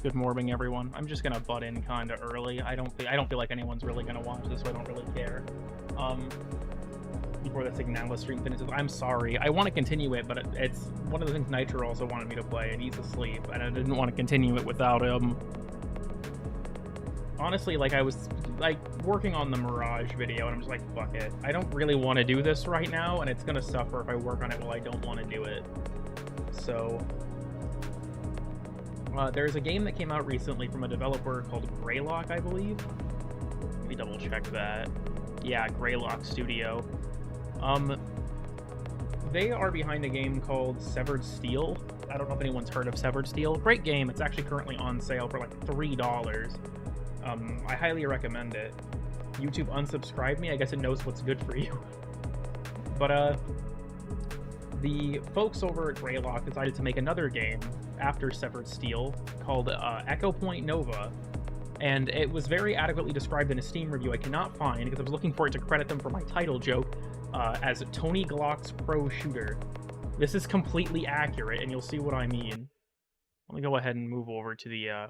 Good morning, everyone. I'm just gonna butt in kind of early. I don't feel like anyone's really gonna watch this, so I don't really care. Before the Signala stream finishes, I'm sorry. I want to continue it, but it's one of the things Nitro also wanted me to play, and he's asleep, and I didn't want to continue it without him. Honestly, like, I was like working on the Mirage video, and I'm just like, fuck it. I don't really want to do this right now, and it's gonna suffer if I work on it while I don't want to do it. So. There's a game that came out recently from a developer called Greylock, I believe. Let me double check that. Yeah, Greylock Studio. They are behind a game called Severed Steel. I don't know if anyone's heard of Severed Steel. Great game. It's actually currently on sale for like $3. I highly recommend it. YouTube unsubscribed me. I guess it knows what's good for you. But, the folks over at Greylock decided to make another game after Severed Steel called Echopoint Nova, and it was very adequately described in a Steam review I cannot find because I was looking for it to credit them for my title joke as Tony Glock's pro shooter. This is completely accurate, and you'll see what I mean. Let me go ahead and move over to the...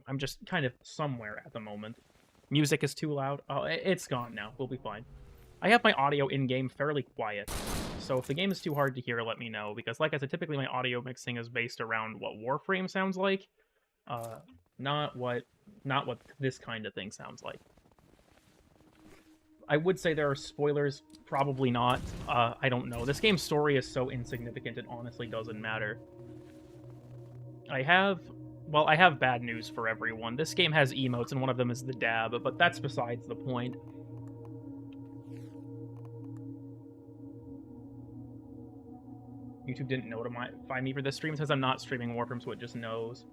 I'm just kind of somewhere at the moment. Music is too loud. Oh, it's gone now. We'll be fine. I have my audio in-game fairly quiet, so if the game is too hard to hear, let me know, because like I said, typically my audio mixing is based around what Warframe sounds like, not what this kind of thing sounds like. I would say there are spoilers, probably not. I don't know. This game's story is so insignificant it honestly doesn't matter. I have bad news for everyone. This game has emotes, and one of them is the dab, but that's besides the point. YouTube didn't notify me for this stream. It says I'm not streaming Warframe, so it just knows.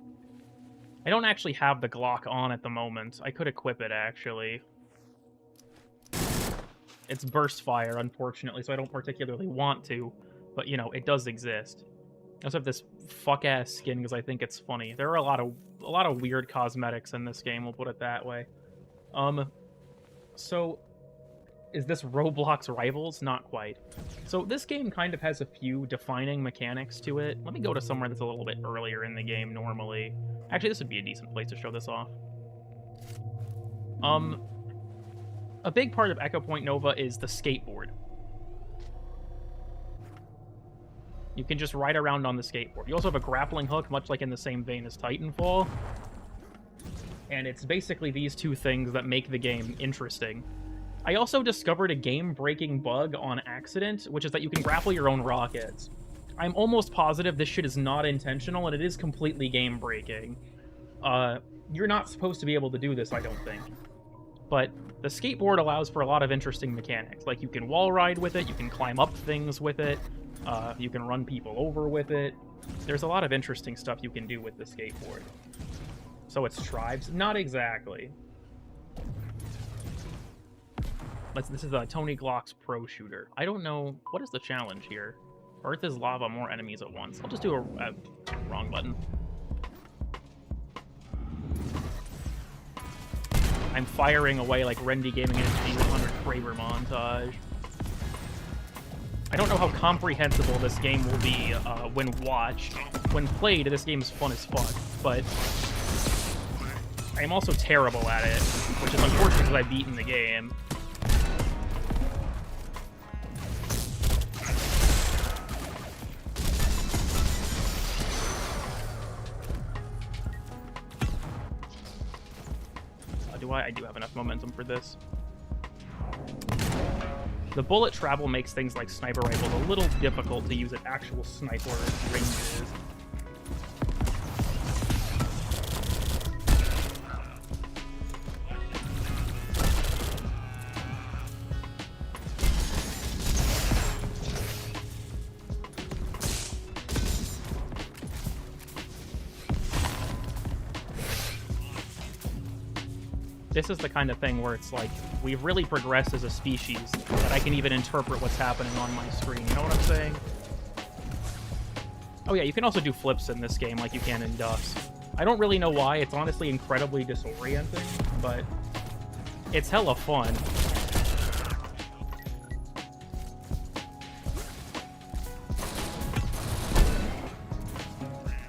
I don't actually have the Glock on at the moment. I could equip it, actually. It's burst fire, unfortunately, so I don't particularly want to. But, you know, it does exist. I also have this fuck-ass skin because I think it's funny. There are a lot of weird cosmetics in this game, we'll put it that way. So... is this Roblox Rivals? Not quite. So this game kind of has a few defining mechanics to it. Let me go to somewhere that's a little bit earlier in the game normally. Actually, this would be a decent place to show this off. A big part of Echopoint Nova is the skateboard. You can just ride around on the skateboard. You also have a grappling hook, much like in the same vein as Titanfall. And it's basically these two things that make the game interesting. I also discovered a game-breaking bug on accident, which is that you can grapple your own rockets. I'm almost positive this shit is not intentional, and it is completely game-breaking. You're not supposed to be able to do this, I don't think. But the skateboard allows for a lot of interesting mechanics. Like, you can wall ride with it, you can climb up things with it, you can run people over with it. There's a lot of interesting stuff you can do with the skateboard. So it's tribes? Not exactly. This is Tony Glock's pro shooter. I don't know... what is the challenge here? Earth is lava, more enemies at once. I'll just do a wrong button. I'm firing away like Rendy Gaming in his 100 Kraber montage. I don't know how comprehensible this game will be when watched. When played, this game is fun as fuck, but... I am also terrible at it, which is unfortunate because I've beaten the game. I do have enough momentum for this. The bullet travel makes things like sniper rifles a little difficult to use at actual sniper ranges. This is the kind of thing where it's like, we've really progressed as a species that I can even interpret what's happening on my screen. You know what I'm saying? Oh yeah, you can also do flips in this game like you can in Dust. I don't really know why. It's honestly incredibly disorienting, but it's hella fun.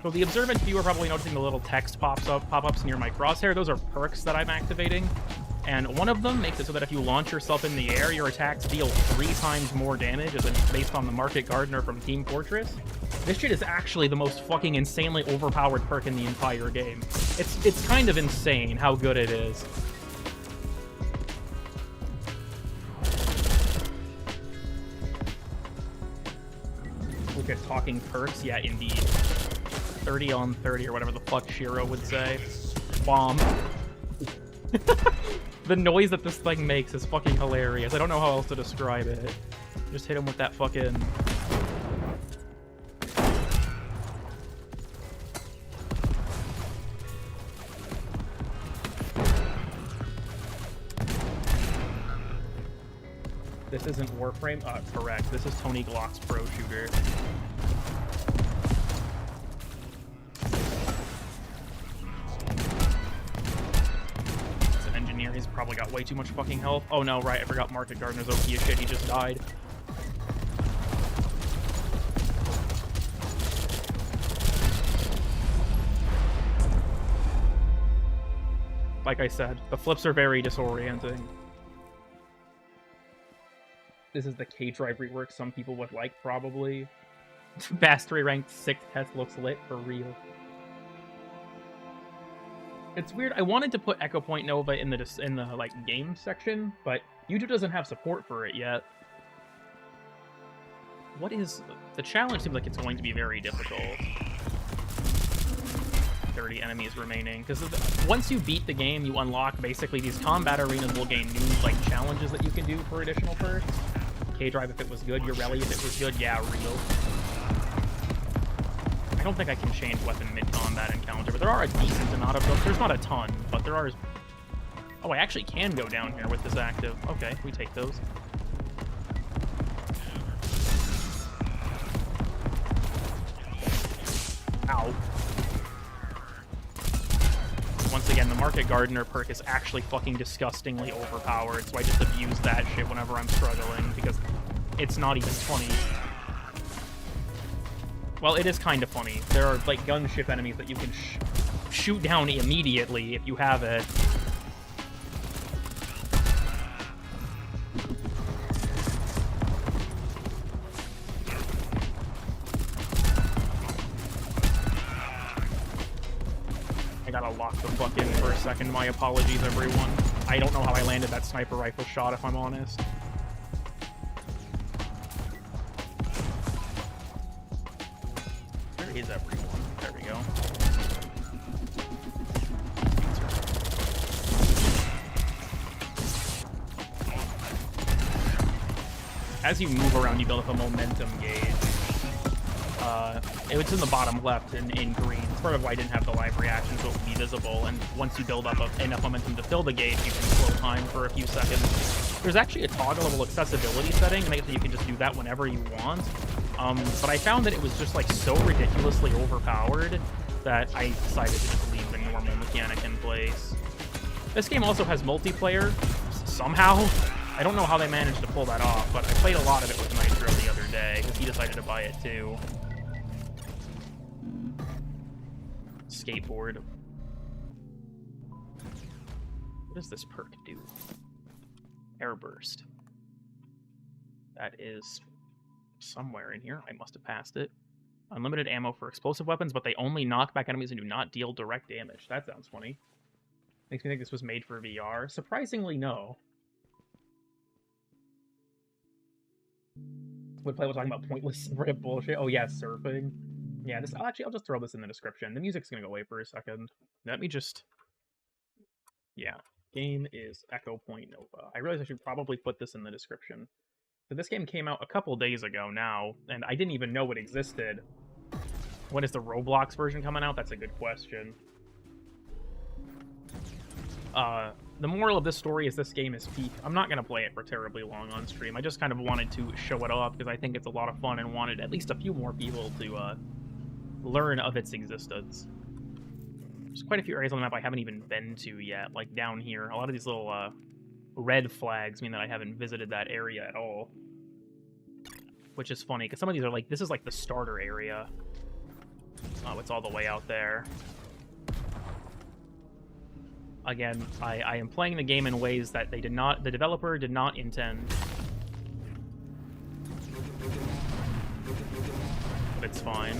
So the observant few are probably noticing the little text pop-ups near my crosshair. Those are perks that I'm activating. And one of them makes it so that if you launch yourself in the air, your attacks deal 3 times more damage, as it's based on the Market Gardener from Team Fortress. This shit is actually the most fucking insanely overpowered perk in the entire game. It's kind of insane how good it is. Look at talking perks. Yeah, indeed. 30 on 30 or whatever the fuck Shiro would say. Bomb. The noise that this thing makes is fucking hilarious. I don't know how else to describe it. Just hit him with that fucking... This isn't Warframe? Correct. This is Tony Glock's Pro Shooter. He's probably got way too much fucking health. Oh no, right, I forgot Market Gardener's OP as shit, he just died. Like I said, the flips are very disorienting. This is the K-Drive rework some people would like, probably. Mastery ranked 6th test looks lit, for real. It's weird. I wanted to put Echopoint Nova in the like game section, but YouTube doesn't have support for it yet. What is the challenge? Seems like it's going to be very difficult. 30 enemies remaining, because once you beat the game, you unlock basically these combat arenas will gain new like challenges that you can do for additional perks. K-Drive if it was good, Ureli if it was good, yeah, real. I don't think I can change weapon mid-combat encounter, but there are a decent amount of them. There's not a ton, but there are... Oh, I actually can go down here with this active. Okay, we take those. Ow. Once again, the Market Gardener perk is actually fucking disgustingly overpowered, so I just abuse that shit whenever I'm struggling, because it's not even funny. Well, it is kind of funny. There are, like, gunship enemies that you can shoot down immediately if you have it. I gotta lock the fuck in for a second. My apologies, everyone. I don't know how I landed that sniper rifle shot, if I'm honest. Is everyone. There we go. As you move around, you build up a momentum gauge. It was in the bottom left in green. It's part of why I didn't have the live reaction, so it would be visible. And once you build up enough momentum to fill the gauge, you can slow time for a few seconds. There's actually a toggle-level accessibility setting to make it so you can just do that whenever you want. But I found that it was just, like, so ridiculously overpowered that I decided to just leave the normal mechanic in place. This game also has multiplayer, somehow. I don't know how they managed to pull that off, but I played a lot of it with Nitro the other day, because he decided to buy it too. Skateboard. What does this perk do? Airburst. That is... somewhere in here. I must have passed it. Unlimited ammo for explosive weapons, but they only knock back enemies and do not deal direct damage. That sounds funny. Makes me think this was made for VR. Surprisingly, no. Would play while talking about pointless bullshit. Oh yeah, surfing. Yeah, this. I'll just throw this in the description. The music's gonna go away for a second. Let me just... Yeah. Game is Echopoint Nova. I realize I should probably put this in the description. So this game came out a couple days ago now, and I didn't even know it existed. When is the Roblox version coming out? That's a good question. The moral of this story is this game is peak. I'm not going to play it for terribly long on stream. I just kind of wanted to show it off because I think it's a lot of fun and wanted at least a few more people to learn of its existence. There's quite a few areas on the map I haven't even been to yet, like down here. A lot of these little red flags mean that I haven't visited that area at all. Which is funny, because some of these are like, this is like the starter area. Oh, it's all the way out there. Again, I am playing the game in ways that the developer did not intend. But it's fine.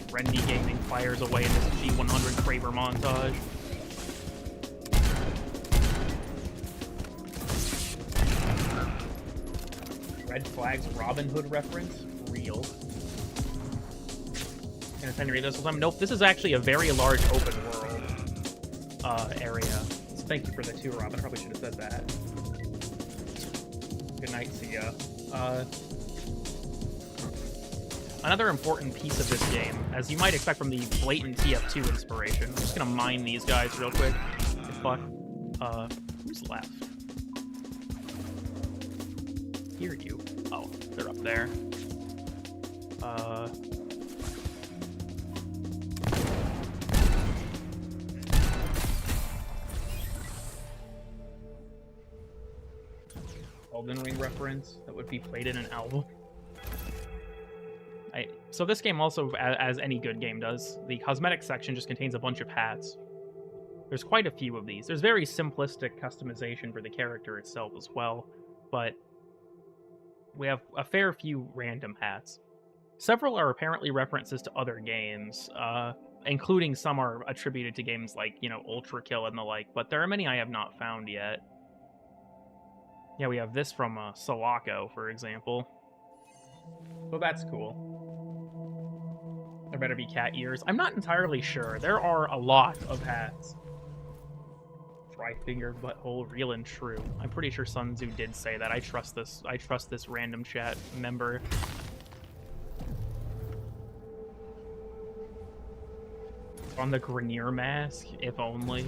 Rendy Gaming fires away in this G100 Kraber montage. Red Flag's Robin Hood reference? Real. Can I read this one? Nope, this is actually a very large open world area. So thank you for the 2, Robin. I probably should have said that. Good night, see ya. Another important piece of this game, as you might expect from the blatant TF2 inspiration. I'm just gonna mine these guys real quick. Fuck. Who's left? Hear you. Oh, they're up there. Elden Ring reference that would be played in an album. So this game also, as any good game does, the cosmetic section just contains a bunch of hats. There's quite a few of these. There's very simplistic customization for the character itself as well, but we have a fair few random hats. Several are apparently references to other games, including some are attributed to games like, you know, Ultra Kill and the like, but there are many I have not found yet. Yeah, we have this from Sulaco, for example. So that's cool. There better be cat ears. I'm not entirely sure. There are a lot of hats. Tri-fingered butthole, real and true. I'm pretty sure Sun Tzu did say that. I trust this random chat member. On the Grenier mask, if only.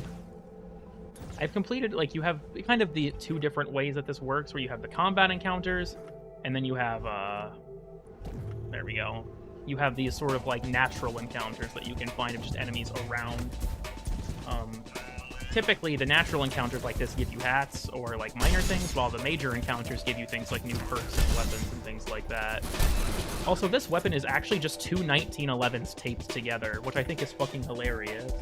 I've completed, like, you have kind of the 2 different ways that this works, where you have the combat encounters, and then you have, there we go. You have these sort of, like, natural encounters that you can find of just enemies around. Typically, the natural encounters like this give you hats or, like, minor things, while the major encounters give you things like new perks and weapons and things like that. Also, this weapon is actually just 2 1911s taped together, which I think is fucking hilarious.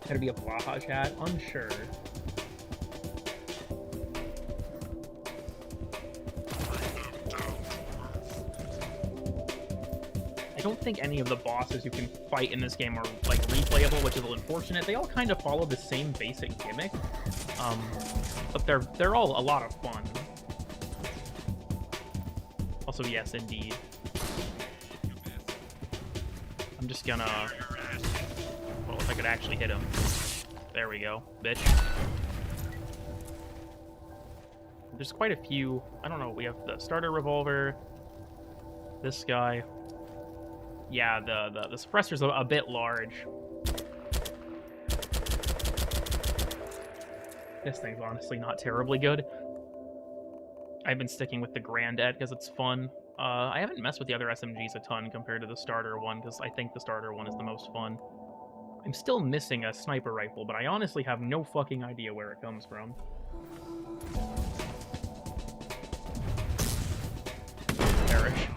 Gonna be a Blaha chat? Unsure. I don't think any of the bosses you can fight in this game are, like, replayable, which is unfortunate. They all kind of follow the same basic gimmick, but they're all a lot of fun. Also, yes, indeed. I'm just gonna... Well, if I could actually hit him. There we go, bitch. There's quite a few... I don't know, we have the starter revolver, this guy... Yeah, the suppressor's a bit large. This thing's honestly not terribly good. I've been sticking with the Grandad because it's fun. I haven't messed with the other SMGs a ton compared to the starter one, because I think the starter one is the most fun. I'm still missing a sniper rifle, but I honestly have no fucking idea where it comes from. Perish.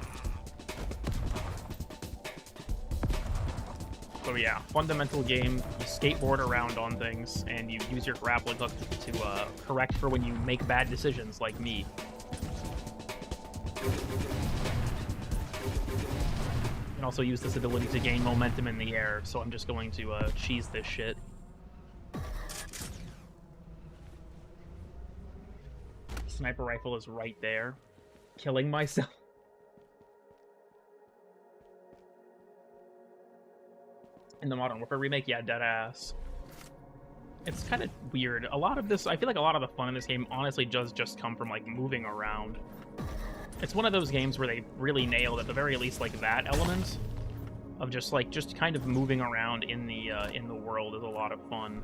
So yeah, fundamental game. You skateboard around on things, and you use your grappling hook to correct for when you make bad decisions, like me. You can also use this ability to gain momentum in the air, so I'm just going to cheese this shit. Sniper rifle is right there. Killing myself. In the Modern Warfare remake, yeah, deadass. It's kind of weird. A lot of this, I feel like a lot of the fun in this game honestly does just come from, like, moving around. It's one of those games where they really nailed, at the very least, like, that element of just kind of moving around in the world is a lot of fun.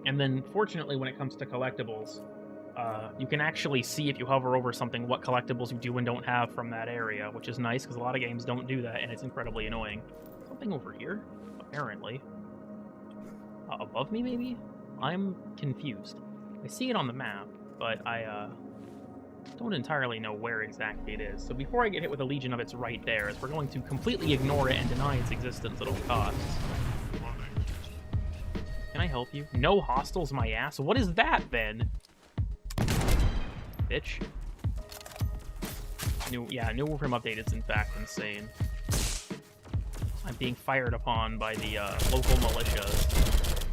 And then, fortunately, when it comes to collectibles, you can actually see if you hover over something what collectibles you do and don't have from that area, which is nice because a lot of games don't do that, and it's incredibly annoying. Something over here, apparently. Above me, maybe? I'm confused. I see it on the map, but I don't entirely know where exactly it is. So before I get hit with a legion of it's right there, as we're going to completely ignore it and deny its existence at all costs. Can I help you? No hostiles, my ass. What is that, then? Bitch. New Warframe update is in fact insane. I'm being fired upon by the local militias.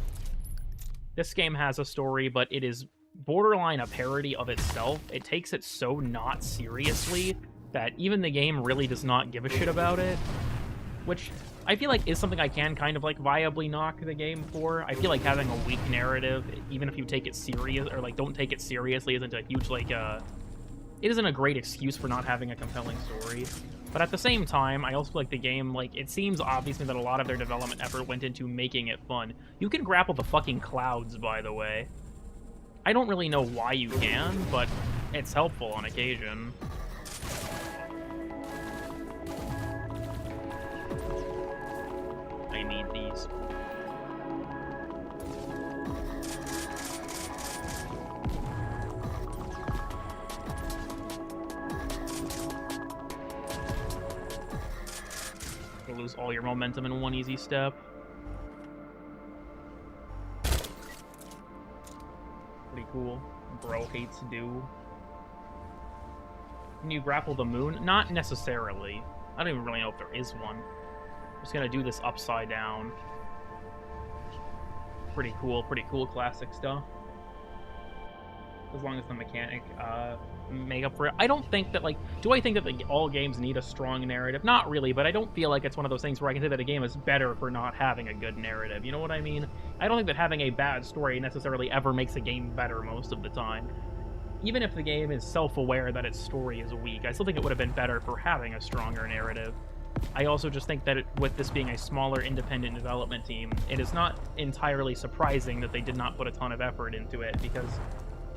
This game has a story, but it is borderline a parody of itself. It takes it so not seriously that even the game really does not give a shit about it, which I feel like is something I can kind of like viably knock the game for. I feel like having a weak narrative, even if you take it serious or like don't take it seriously, isn't a huge like it isn't a great excuse for not having a compelling story. But at the same time, I also feel like the game, like, it seems obvious that a lot of their development effort went into making it fun. You can grapple the fucking clouds, by the way. I don't really know why you can, but it's helpful on occasion. I need these. You'll lose all your momentum in one easy step. Pretty cool. Bro hates do. Can you grapple the moon? Not necessarily. I don't even really know if there is one. I'm just gonna do this upside down. Pretty cool classic stuff. As long as the mechanic make up for it. I don't think that, like, do I think that all games need a strong narrative? Not really, but I don't feel like it's one of those things where I can say that a game is better for not having a good narrative. You know what I mean? I don't think that having a bad story necessarily ever makes a game better most of the time. Even if the game is self-aware that its story is weak, I still think it would have been better for having a stronger narrative. I also just think that with this being a smaller independent development team, it is not entirely surprising that they did not put a ton of effort into it, because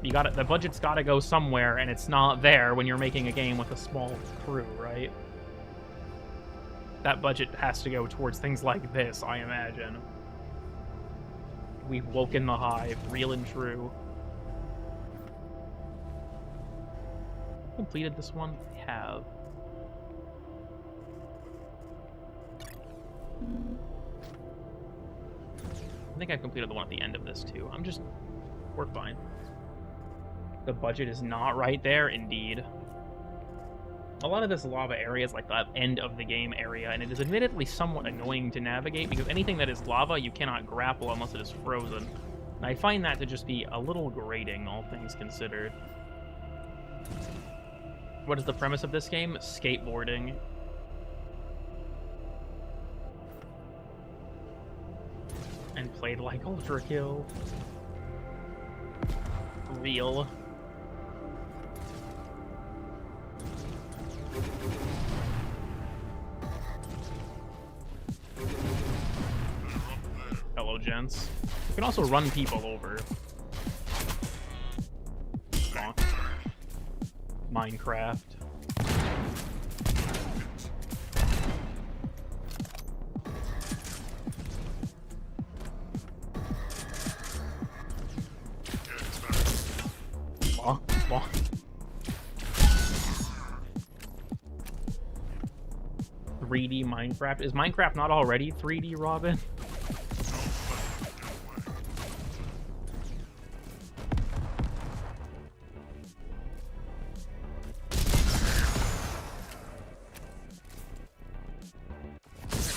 the budget's got to go somewhere, and it's not there when you're making a game with a small crew, right? That budget has to go towards things like this, I imagine. We've woken the hive, real and true. Completed this one? I have. I think I completed the one at the end of this, too. We're fine. The budget is not right there, indeed. A lot of this lava area is like the end of the game area, and it is admittedly somewhat annoying to navigate, because anything that is lava, you cannot grapple unless it is frozen. And I find that to just be a little grating, all things considered. What is the premise of this game? Skateboarding. And played like Ultra Kill. Real. Hello, gents. You can also run people over. Bonk. Minecraft. Bonk. Bonk. 3D Minecraft? Is Minecraft not already 3D, Robin?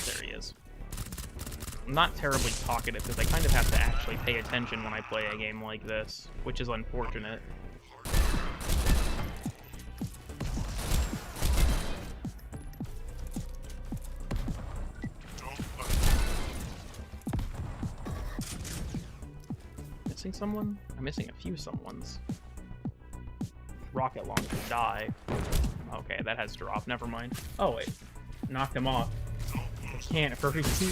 There he is. I'm not terribly talkative because I kind of have to actually pay attention when I play a game like this, which is unfortunate. Missing someone? I'm missing a few someones. Rocket launcher, die. Okay, that has dropped. Never mind. Oh, wait. Knocked him off. It can't hurt you.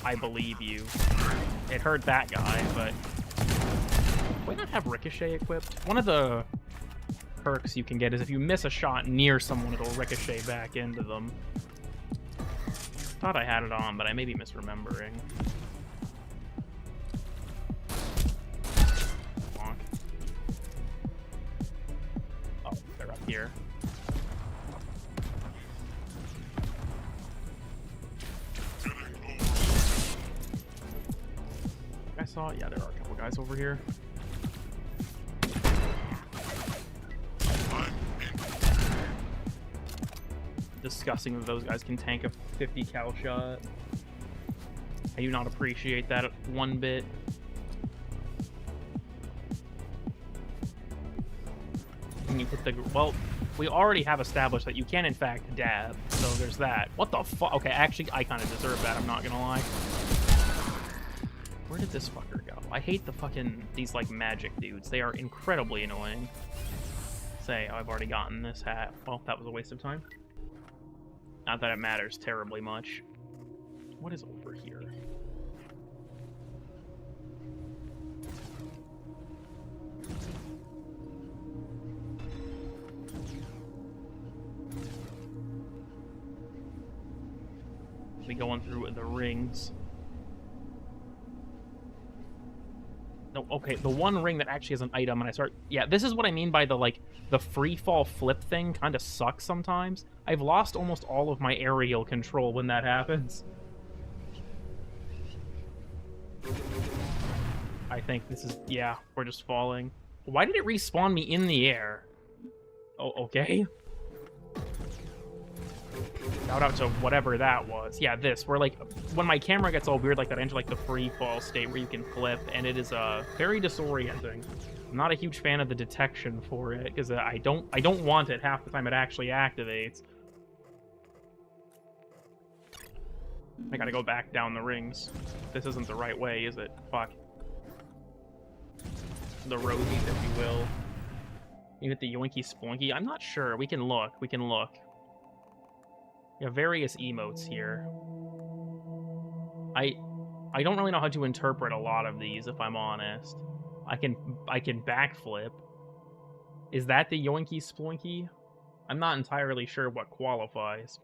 I believe you. It hurt that guy, but Why not have Ricochet equipped? One of the perks you can get is if you miss a shot near someone, it'll ricochet back into them. Thought I had it on, but I may be misremembering. Oh, they're up here. I saw, yeah, there are a couple guys over here. Discussing that those guys can tank a 50 cal shot. I do not appreciate that one bit. When you hit the, well, we already have established that you can in fact dab, so there's that. What the fuck? Okay, actually, I kind of deserve that, I'm not gonna lie. Where did this fucker go? I hate the fucking, these like magic dudes. They are incredibly annoying. Say, oh, I've already gotten this hat. Well, that was a waste of time. Not that it matters terribly much. What is over here? We going through the rings. No, okay, the one ring that actually has an item, and I start... Yeah, this is what I mean by the, like, the free fall flip thing kind of sucks sometimes. I've lost almost all of my aerial control when that happens. I think this is... Yeah, we're just falling. Why did it respawn me in the air? Oh, okay. Shout out to whatever that was. Yeah, this, where, like, when my camera gets all weird like that, I enter, like, the free fall state where you can flip, and it is, very disorienting. I'm not a huge fan of the detection for it, because I don't want it half the time it actually activates. I gotta go back down the rings. This isn't the right way, is it? Fuck. The rosies, if you will. You hit the yoinky splunky? I'm not sure. We can look. We can look. You have various emotes here. I don't really know how to interpret a lot of these, if I'm honest. I can backflip. Is that the yoinky splunky? I'm not entirely sure what qualifies.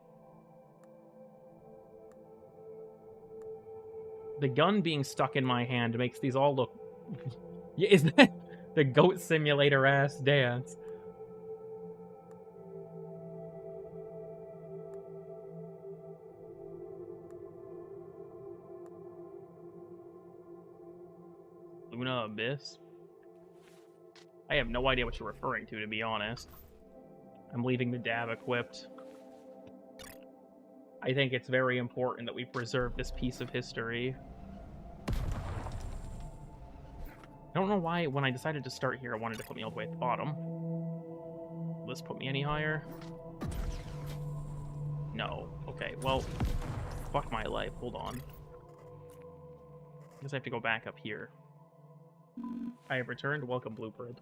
The gun being stuck in my hand makes these all look... Yeah, is that the Goat Simulator ass dance? Luna Abyss? I have no idea what you're referring to be honest. I'm leaving the dab equipped. I think it's very important that we preserve this piece of history. I don't know why, when I decided to start here, I wanted to put me all the way at the bottom. Will this put me any higher? No. Okay, well, fuck my life. Hold on. I guess I have to go back up here. I have returned. Welcome, Bluebird.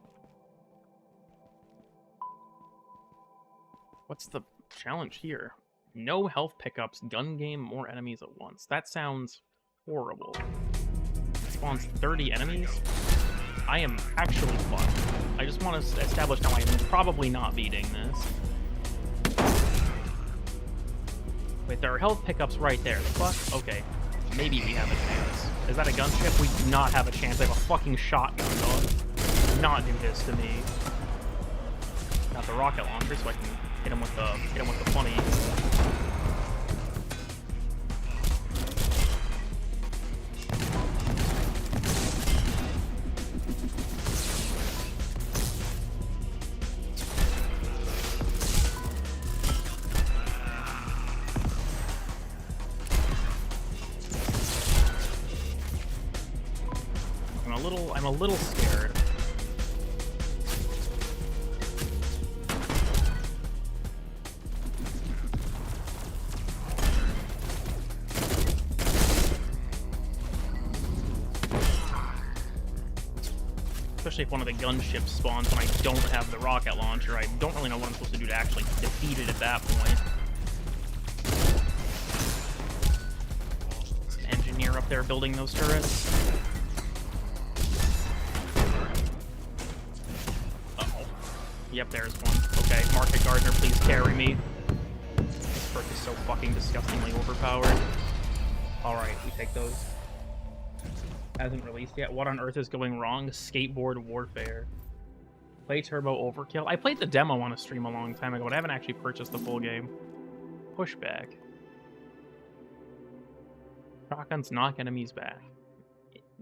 What's the challenge here? No health pickups, gun game, more enemies at once. That sounds horrible. It spawns 30 enemies? I am actually fucked. I just want to establish now I am probably not beating this. Wait, there are health pickups right there. Fuck? Okay. Maybe we have a chance. Is that a gunship? We do not have a chance. I have a fucking shotgun, dog. Do not do this to me. Got the rocket launcher so I can hit him with the funny. I'm a little scared. Especially if one of the gunships spawns and I don't have the rocket launcher. I don't really know what I'm supposed to do to actually defeat it at that point. There's an engineer up there building those turrets. Yep, there's one. Okay, Market Gardener, please carry me. This perk is so fucking disgustingly overpowered. Alright, we take those. Hasn't released yet. What on earth is going wrong? Skateboard Warfare. Play Turbo Overkill. I played the demo on a stream a long time ago, but I haven't actually purchased the full game. Pushback. Shotguns knock enemies back.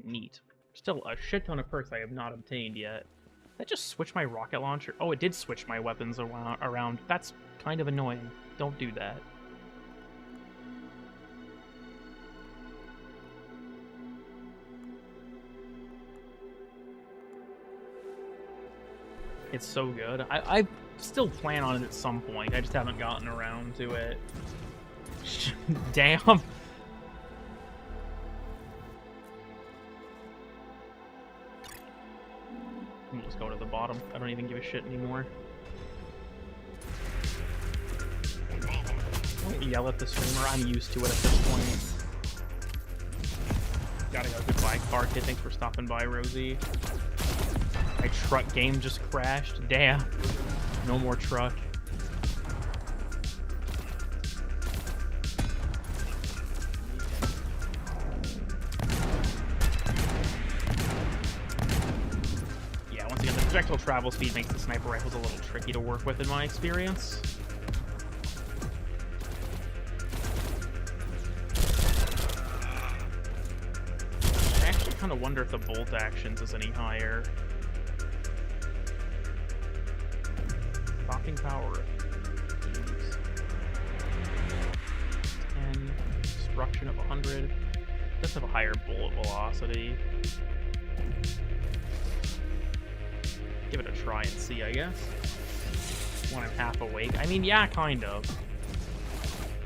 Neat. Still a shit ton of perks I have not obtained yet. Did that just switch my rocket launcher? Oh, it did switch my weapons around. That's kind of annoying. Don't do that. It's so good. I still plan on it at some point. I just haven't gotten around to it. Damn. We'll just go to the bottom. I don't even give a shit anymore. Don't yell at the streamer. I'm used to it at this point. Gotta go. Goodbye, car kid. Thanks for stopping by, Rosie. My truck game just crashed. Damn. No more truck. Yeah, once again, the projectile travel speed makes the sniper rifles a little tricky to work with in my experience. I actually kind of wonder if the bolt actions is any higher. Stopping power. 10. Destruction of 100. Does have a higher bullet velocity. Give it a try and see, I guess. When I'm half awake. I mean, yeah, kind of.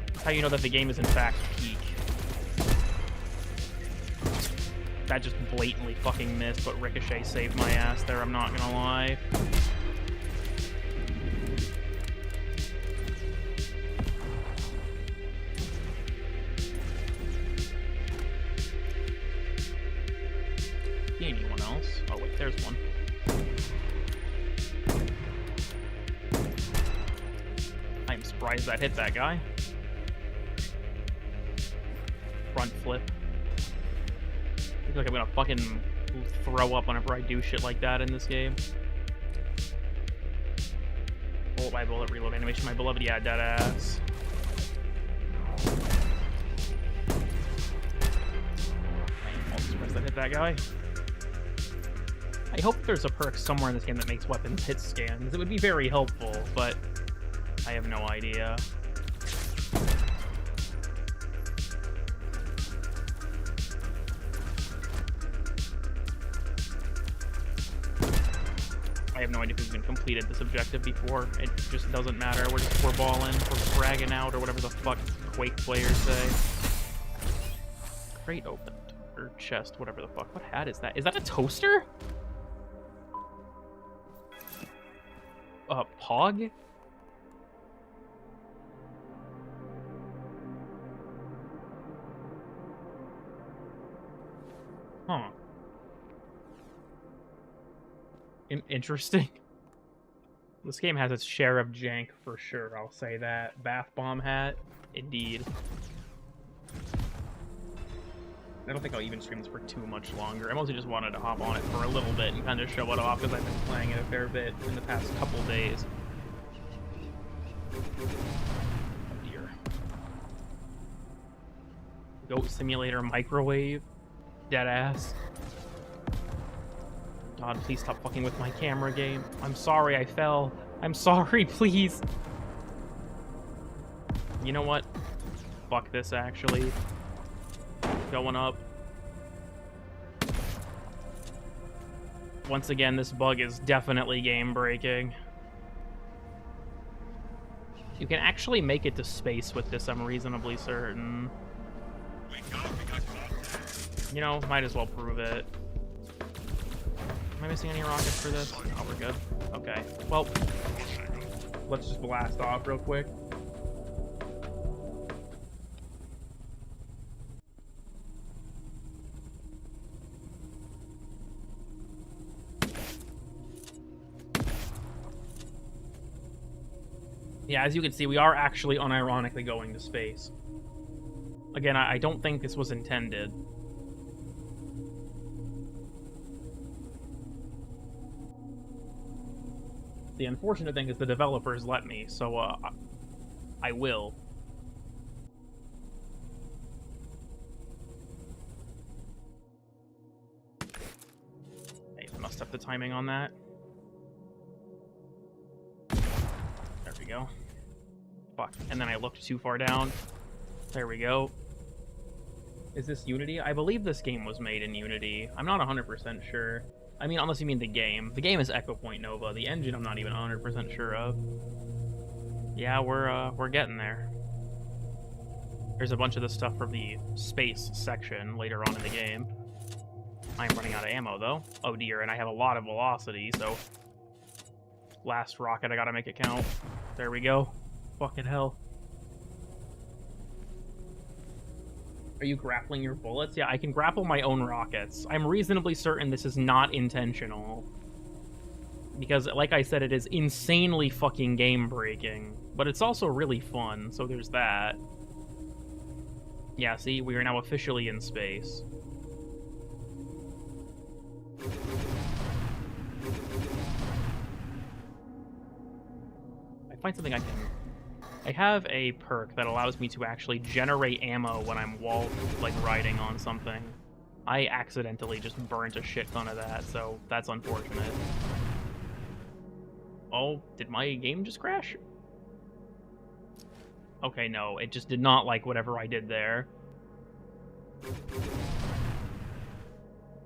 That's how you know that the game is in fact peak. That just blatantly fucking missed, but Ricochet saved my ass there, I'm not gonna lie. Anyone else? Oh wait, there's one. I'm surprised that hit that guy. Front flip. I feel like I'm gonna fucking throw up whenever I do shit like that in this game. Bullet by bullet reload animation, my beloved, yeah, dead ass. I'm surprised that hit that guy. I hope there's a perk somewhere in this game that makes weapons hit scans. It would be very helpful, but I have no idea. I have no idea if we've even completed this objective before. It just doesn't matter. We're balling, we're fragging out, or whatever the fuck Quake players say. Crate opened. Or chest, whatever the fuck. What hat is that? Is that a toaster? Pog? Huh. Interesting. This game has its share of jank for sure, I'll say that. Bath bomb hat? Indeed. I don't think I'll even stream this for too much longer. I mostly just wanted to hop on it for a little bit and kind of show it off because I've been playing it a fair bit in the past couple days. Oh dear. Goat Simulator Microwave. Deadass. God, please stop fucking with my camera game. I'm sorry I fell. I'm sorry, please. You know what? Fuck this, actually. Going up. Once again, this bug is definitely game-breaking. You can actually make it to space with this, I'm reasonably certain. You know, might as well prove it. Am I missing any rockets for this? Oh, we're good. Okay. Well, let's just blast off real quick. Yeah, as you can see, we are actually unironically going to space. Again, I don't think this was intended. The unfortunate thing is the developers let me, so I will. I must have the timing on that. There we go. Fuck. And then I looked too far down. There we go. Is this Unity? I believe this game was made in Unity. I'm not 100% sure. I mean, unless you mean the game. The game is Echopoint Nova. The engine I'm not even 100% sure of. Yeah, we're getting there. There's a bunch of the stuff from the space section later on in the game. I'm running out of ammo, though. Oh, dear, and I have a lot of velocity, so... Last rocket, I gotta make it count. There we go. Fucking hell. Are you grappling your bullets? Yeah, I can grapple my own rockets. I'm reasonably certain this is not intentional. Because, like I said, it is insanely fucking game-breaking. But it's also really fun, so there's that. Yeah, see? We are now officially in space. I find something I can... I have a perk that allows me to actually generate ammo when I'm riding on something. I accidentally just burnt a shit ton of that, so that's unfortunate. Oh, did my game just crash? Okay, no, it just did not like whatever I did there.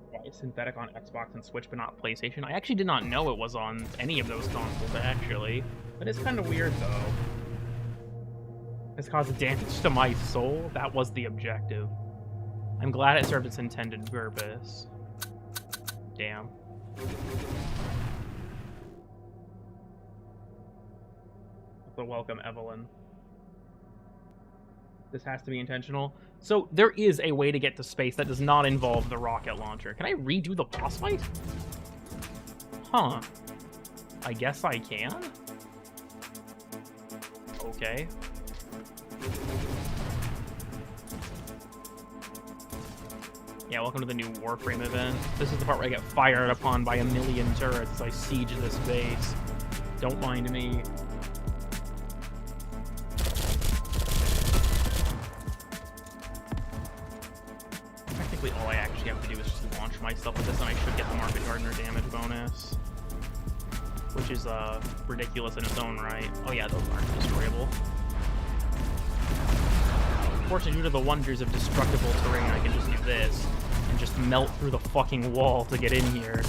Why is synthetic on Xbox and Switch but not PlayStation? I actually did not know it was on any of those consoles, actually. But it's kind of weird, though. It's caused damage to my soul? That was the objective. I'm glad it served its intended purpose. Damn. So welcome, Evelyn. This has to be intentional. So there is a way to get to space that does not involve the rocket launcher. Can I redo the boss fight? Huh. I guess I can? Okay. Yeah, welcome to the new Warframe event. This is the part where I get fired upon by a million turrets as I siege this base. Don't mind me. Technically, all I actually have to do is just launch myself with this, and I should get the Market Gardener damage bonus. Which is, ridiculous in its own right. Oh yeah, those aren't destroyable. Unfortunately, due to the wonders of destructible terrain, I can just do this and just melt through the fucking wall to get in here.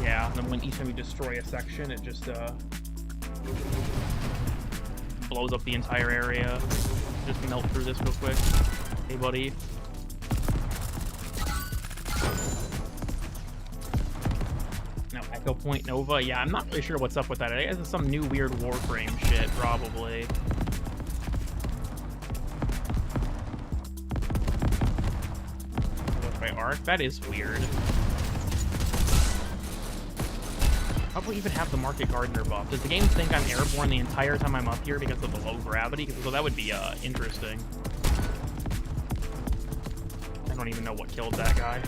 Yeah, and then when each time you destroy a section, it just, blows up the entire area. Just melt through this real quick. Hey, buddy. Now, Echopoint Nova. Yeah, I'm not really sure what's up with that. I guess it's some new weird Warframe shit, probably. With my arc? That is weird. Probably even have the Market Gardener buff. Does the game think I'm airborne the entire time I'm up here because of the low gravity? Well, that would be interesting. I don't even know what killed that guy.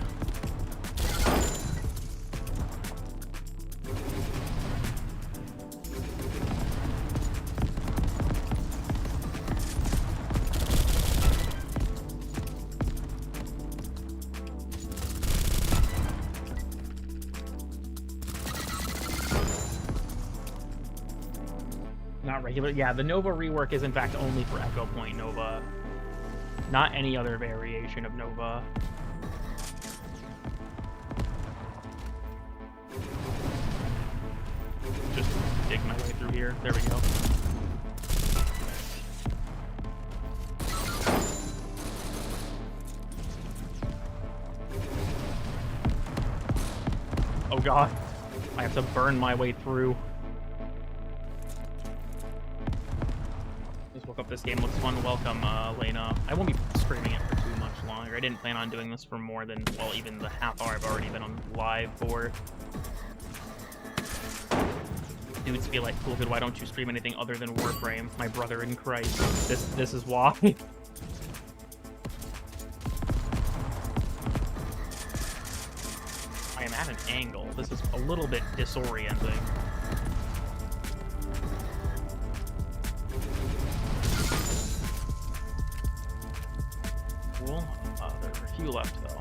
Not regular. Yeah, the Nova rework is in fact only for Echopoint Nova. Not any other variation of Nova. Just dig my way through here. There we go. Oh god. I have to burn my way through. Woke up, this game looks fun. Welcome, Lena. I won't be streaming it for too much longer. I didn't plan on doing this for more than, well, even the half hour I've already been on live for. Dudes be like, cool, good, why don't you stream anything other than Warframe? My brother in Christ. This is why. I am at an angle. This is a little bit disorienting. Cool. There are a few left, though.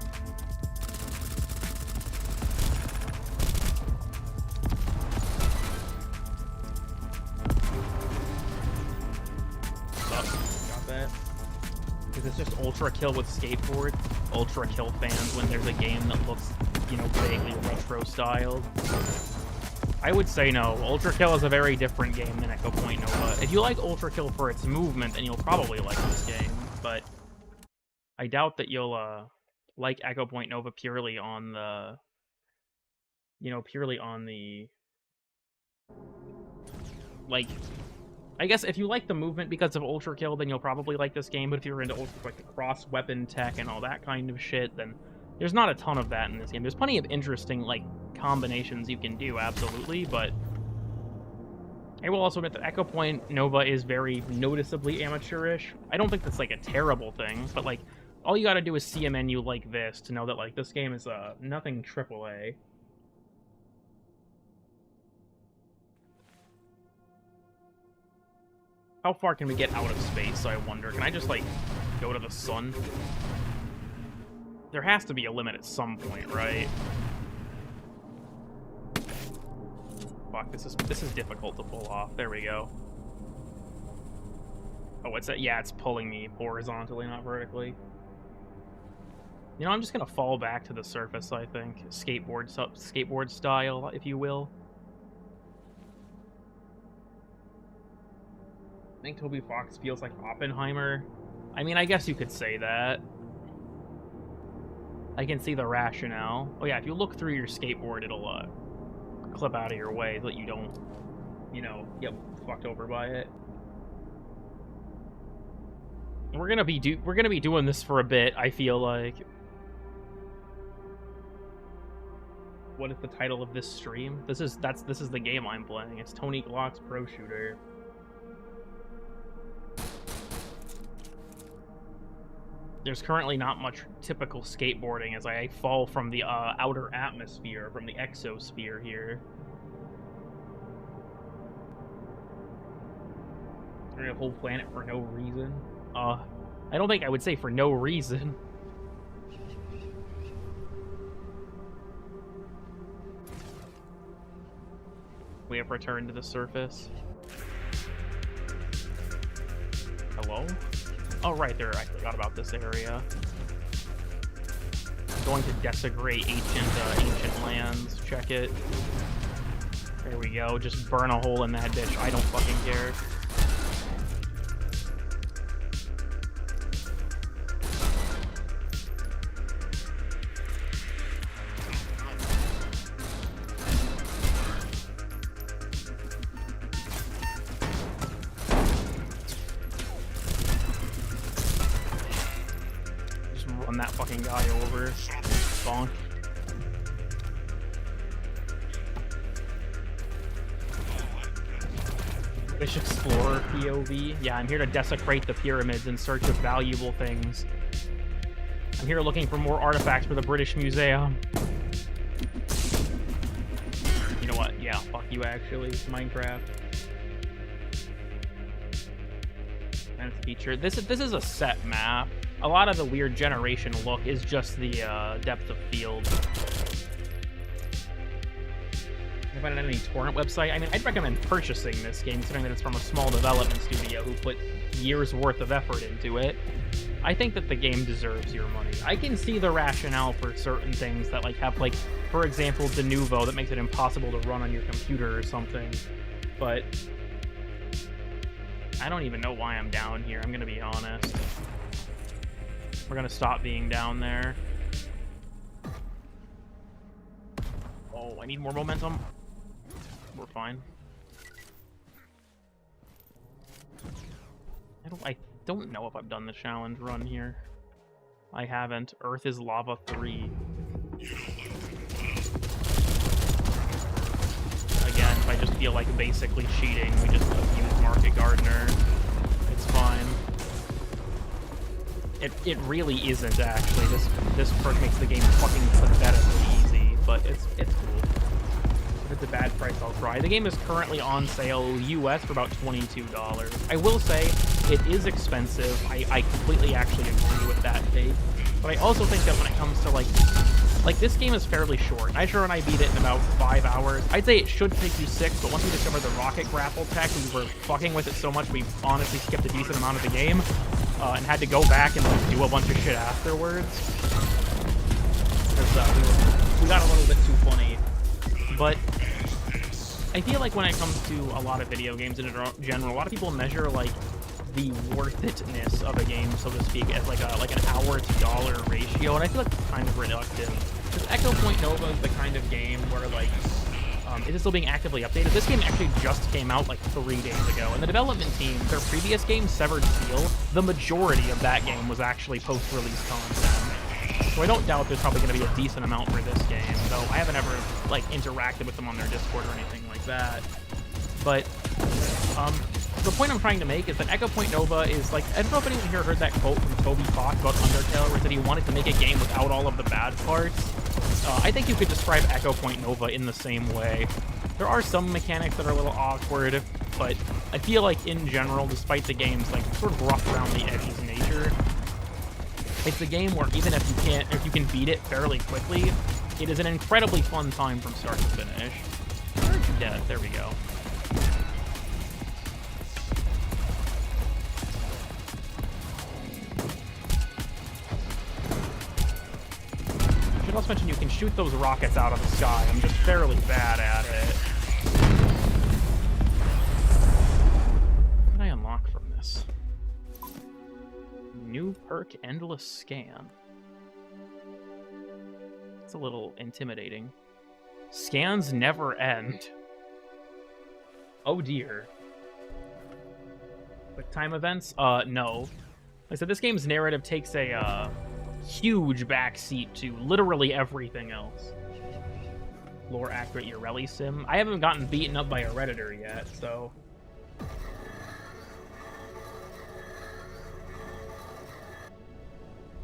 Got that. Is this just ultra kill with skateboard? Ultra kill fans when there's a game that looks, you know, vaguely retro styled? I would say no. Ultra Kill is a very different game than Echopoint Nova. If you like Ultra Kill for its movement, then you'll probably like this game, but I doubt that you'll like Echopoint Nova purely on the, you know, purely on the, like, I guess if you like the movement because of Ultra Kill, then you'll probably like this game, but if you're into Ultra, like the cross weapon tech and all that kind of shit, then there's not a ton of that in this game. There's plenty of interesting, like, combinations you can do, absolutely, but I will also admit that Echopoint Nova is very noticeably amateurish. I don't think that's, like, a terrible thing, but, like, all you gotta do is see a menu like this to know that, like, this game is, nothing AAA. How far can we get out of space, I wonder? Can I just, like, go to the sun? There has to be a limit at some point, right? Fuck, this is difficult to pull off. There we go. Oh, what's that? Yeah, it's pulling me horizontally, not vertically. You know, I'm just gonna fall back to the surface, I think. Skateboard style, if you will. I think Toby Fox feels like Oppenheimer. I mean, I guess you could say that. I can see the rationale. Oh yeah, if you look through your skateboard, it'll clip out of your way so that you don't, you know, get fucked over by it. We're gonna be doing this for a bit, I feel like. What is the title of this stream? This is the game I'm playing. It's Tony Glock's Pro Shooter. There's currently not much typical skateboarding as I fall from the outer atmosphere, from the exosphere here. A whole planet for no reason. I don't think I would say for no reason. We have returned to the surface. Hello? Oh, right there. I forgot about this area. I'm going to desecrate ancient lands. Check it. There we go. Just burn a hole in that bitch. I don't fucking care. That fucking guy over. Bonk. British Explorer POV. Yeah, I'm here to desecrate the pyramids in search of valuable things. I'm here looking for more artifacts for the British Museum. You know what? Yeah, fuck you actually, Minecraft. And feature. This is a set map. A lot of the weird generation look is just the depth of field. If I had any torrent website, I mean, I'd recommend purchasing this game, considering that it's from a small development studio who put years worth of effort into it. I think that the game deserves your money. I can see the rationale for certain things that, like, have, like, for example, Denuvo that makes it impossible to run on your computer or something, but I don't even know why I'm down here, I'm gonna be honest. We're gonna stop being down there. Oh, I need more momentum. We're fine. I don't know if I've done the challenge run here. I haven't. Earth is Lava 3. Again, if I just feel like basically cheating, we just use Market Gardener. It's fine. It really isn't, actually. This perk makes the game fucking pathetically easy, but it's cool. If it's a bad price, I'll try. The game is currently on sale US for about $22. I will say, it is expensive. I completely actually agree with that take. But I also think that when it comes to, like this game is fairly short. Nitro and I beat it in about 5 hours. I'd say it should take you 6, but once we discovered the rocket grapple tech, we were fucking with it so much we honestly skipped a decent amount of the game. And had to go back and like, do a bunch of shit afterwards. Because we got a little bit too funny. But I feel like when it comes to a lot of video games in general, a lot of people measure like the worth itness of a game, so to speak, as like an hour to dollar ratio, and I feel like it's kind of reductive. Because Echopoint Nova is the kind of game where like it is still being actively updated. This game actually just came out like 3 days ago, and the development team, their previous game, Severed Steel, the majority of that game was actually post-release content. So I don't doubt there's probably going to be a decent amount for this game, though I haven't ever like interacted with them on their Discord or anything like that. But the point I'm trying to make is that Echopoint Nova is like, I don't know if anyone here heard that quote from Toby Fox about Undertale, where he said he wanted to make a game without all of the bad parts. I think you could describe Echopoint Nova in the same way. There are some mechanics that are a little awkward, but I feel like in general, despite the game's like sort of rough around the edges nature, it's a game where even if you can beat it fairly quickly, it is an incredibly fun time from start to finish. Where'd you dead? There we go. I should also mention you can shoot those rockets out of the sky. I'm just fairly bad at it. What did I unlock from this? New perk, Endless Scan. It's a little intimidating. Scans never end. Oh dear. Quick time events? No. Like I said, this game's narrative takes a huge backseat to literally everything else. Lore accurate Urelli sim. I haven't gotten beaten up by a Redditor yet, so.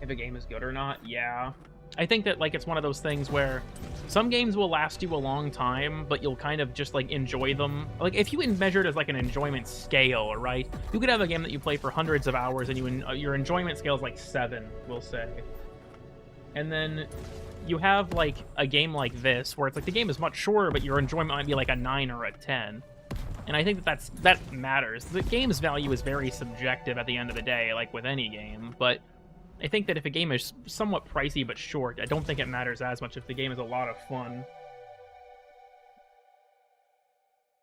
If a game is good or not, yeah. I think that like it's one of those things where some games will last you a long time, but you'll kind of just like enjoy them. Like if you measure it as like an enjoyment scale, right? You could have a game that you play for hundreds of hours and your enjoyment scale is like 7, we'll say. And then you have like a game like this where it's like the game is much shorter, but your enjoyment might be like a 9 or a 10. And I think that matters. The game's value is very subjective at the end of the day, like with any game, but I think that if a game is somewhat pricey but short, I don't think it matters as much if the game is a lot of fun.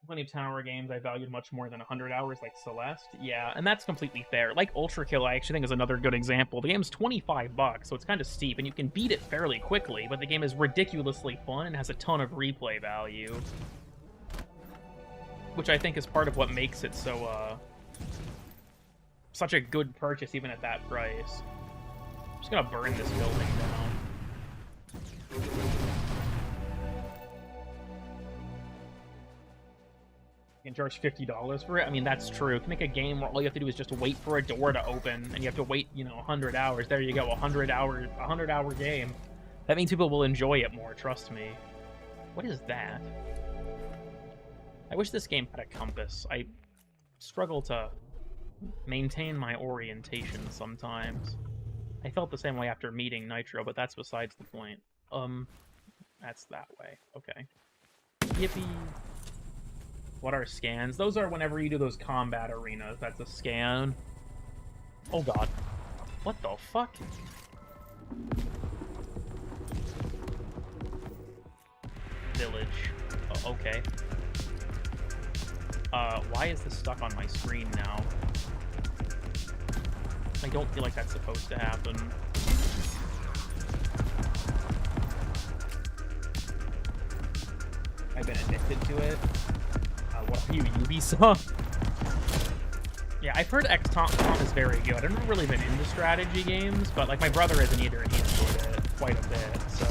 Plenty of tower games I valued much more than 100 hours, like Celeste. Yeah, and that's completely fair. Like Ultra Kill, I actually think is another good example. The game's $25, so it's kind of steep, and you can beat it fairly quickly, but the game is ridiculously fun and has a ton of replay value. Which I think is part of what makes it so, such a good purchase even at that price. I'm just gonna burn this building down. You can charge $50 for it? I mean, that's true. You can make a game where all you have to do is just wait for a door to open, and you have to wait, 100 hours. There you go, a 100-hour game. That means people will enjoy it more, trust me. What is that? I wish this game had a compass. I struggle to maintain my orientation sometimes. I felt the same way after meeting Nitro, but that's besides the point. That's that way. Okay. Yippee. What are scans? Those are whenever you do those combat arenas. That's a scan. Oh god. What the fuck? Village. Oh, okay. Why is this stuck on my screen now? I don't feel like that's supposed to happen. I've been addicted to it. What are you, Ubisoft? Yeah, I've heard XCOM is very good. I've never really been into strategy games, but like my brother isn't either, and he enjoyed it quite a bit. So.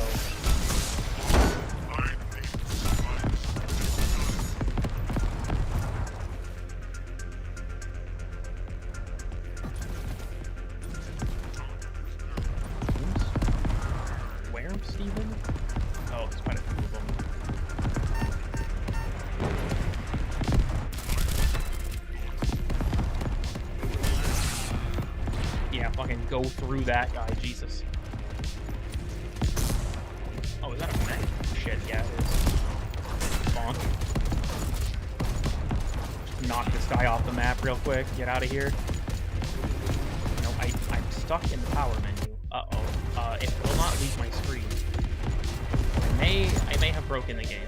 Where, Steven? Oh, there's quite a few of them. Yeah, fucking go through that guy, Jesus. Oh, is that a mech? Shit, yeah, it is. Bonk. Knock this guy off the map real quick. Get out of here. No, I'm stuck in the power menu. Uh-oh. It will not leave my screen. I may have broken the game.